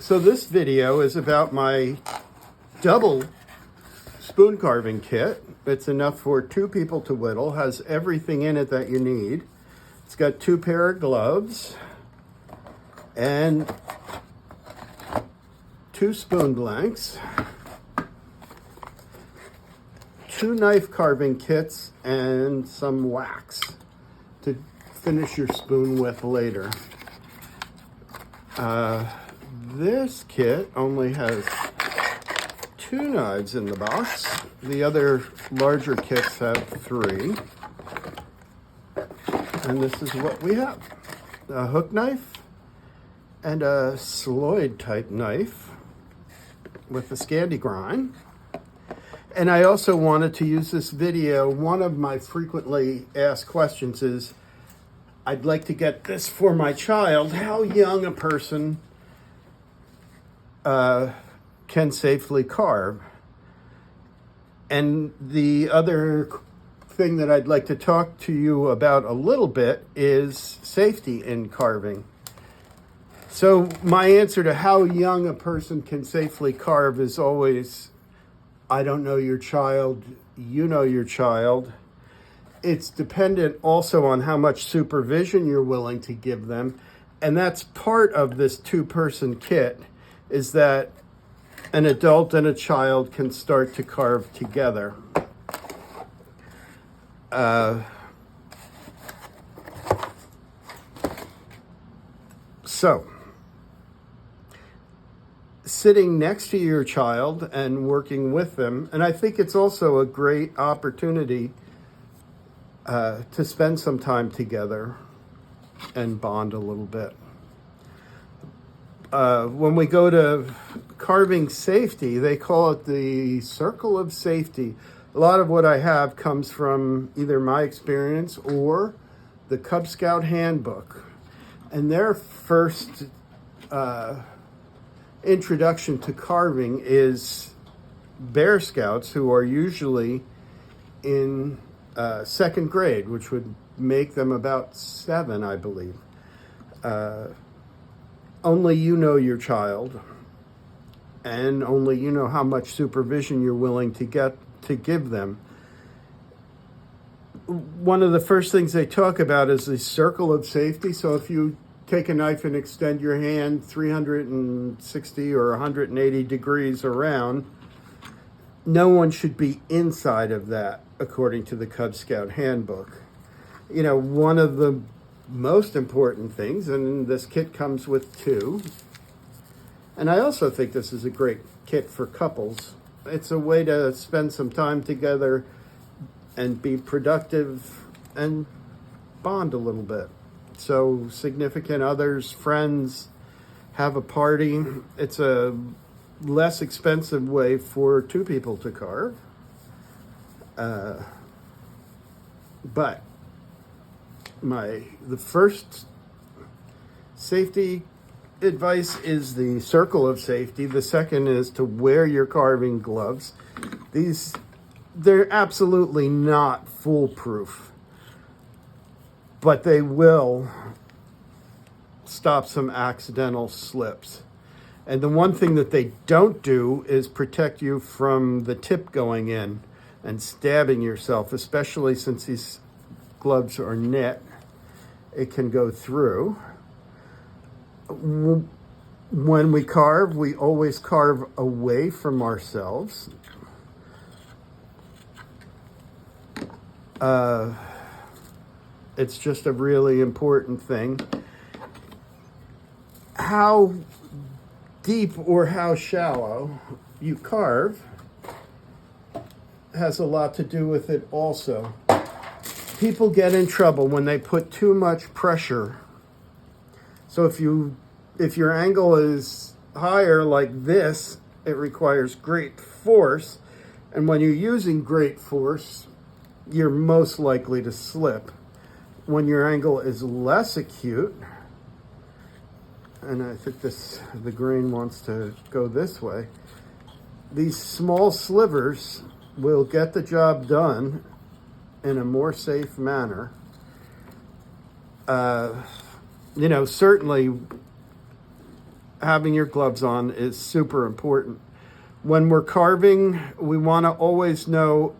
So this video is about my double spoon carving kit. It's enough for 2 people to whittle, has everything in it that you need. It's got 2 pair of gloves and 2 spoon blanks, 2 knife carving kits, and some wax to finish your spoon with later. This kit only has 2 knives in the box. The other larger kits have 3. And this is what we have. A hook knife and a Sloyd type knife with a Scandi grind. And I also wanted to use this video. One of my frequently asked questions is, I'd like to get this for my child. How young a person can safely carve? And the other thing that I'd like to talk to you about a little bit is safety in carving. So my answer to how young a person can safely carve is always, I don't know your child, you know your child. It's dependent also on how much supervision you're willing to give them. And that's part of this 2-person kit, is that an adult and a child can start to carve together. So, sitting next to your child and working with them, and I think it's also a great opportunity to spend some time together and bond a little bit. When we go to carving safety, they call it the circle of safety. A lot of what I have comes from either my experience or the Cub Scout handbook. And their first introduction to carving is Bear Scouts, who are usually in 2nd grade, which would make them about 7, I believe. Only you know your child, and only you know how much supervision you're willing to give them. One of the first things they talk about is the circle of safety. So if you take a knife and extend your hand 360 or 180 degrees around, no one should be inside of that, according to the Cub Scout handbook. You know, one of the most important things, and this kit comes with 2, and I also think this is a great kit for couples. It's a way to spend some time together and be productive and bond a little bit. So significant others, friends, have a party. It's a less expensive way for 2 people to carve. But the first safety advice is the circle of safety. The second is to wear your carving gloves. They're absolutely not foolproof, but they will stop some accidental slips. And the one thing that they don't do is protect you from the tip going in and stabbing yourself, especially since these gloves are knit. It can go through. When we carve, we always carve away from ourselves. It's just a really important thing. How deep or how shallow you carve has a lot to do with it also. People get in trouble when they put too much pressure. So if your angle is higher like this, it requires great force. And when you're using great force, you're most likely to slip. When your angle is less acute, and I think the grain wants to go this way, these small slivers will get the job done in a more safe manner. Certainly having your gloves on is super important. When we're carving, we want to always know,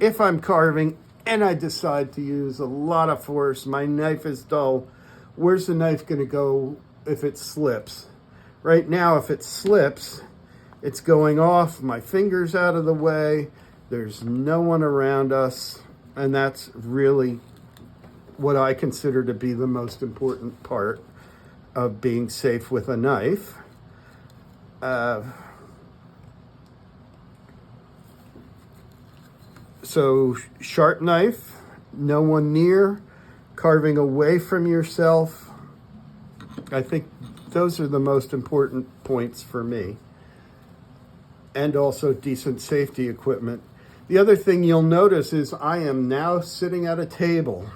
if I'm carving and I decide to use a lot of force, my knife is dull, where's the knife going to go if it slips? Right now, if it slips, it's going off, my finger's out of the way, there's no one around us, and that's really what I consider to be the most important part of being safe with a knife. So sharp knife, no one near, carving away from yourself. I think those are the most important points for me. And also decent safety equipment. The other thing you'll notice is I am now sitting at a table.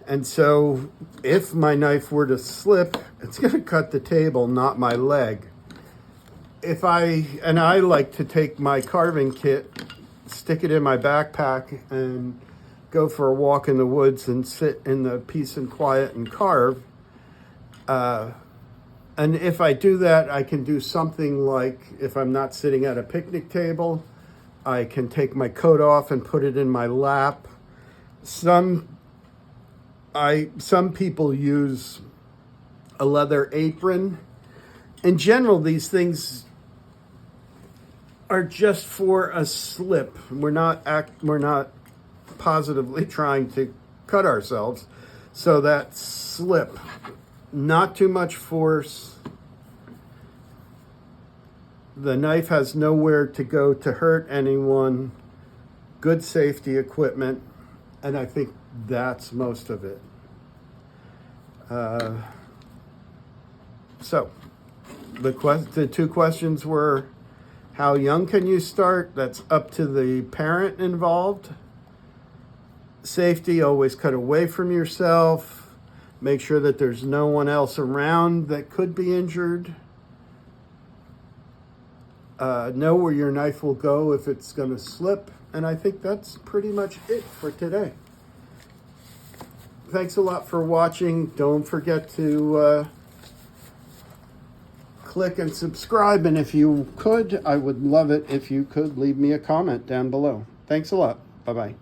And so if my knife were to slip, it's going to cut the table, not my leg. I like to take my carving kit, stick it in my backpack, and go for a walk in the woods and sit in the peace and quiet and carve. And if I do that, I can do something like, if I'm not sitting at a picnic table, I can take my coat off and put it in my lap. Some people use a leather apron. In general, these things are just for a slip. We're not positively trying to cut ourselves. So that slip, not too much force. The knife has nowhere to go to hurt anyone. Good safety equipment, and I think that's most of it. So the two questions were, how young can you start? That's up to the parent involved. Safety, always cut away from yourself. Make sure that there's no one else around that could be injured. Know where your knife will go if it's going to slip. And I think that's pretty much it for today. Thanks a lot for watching. Don't forget to click and subscribe. And if you could, I would love it if you could leave me a comment down below. Thanks a lot. Bye-bye.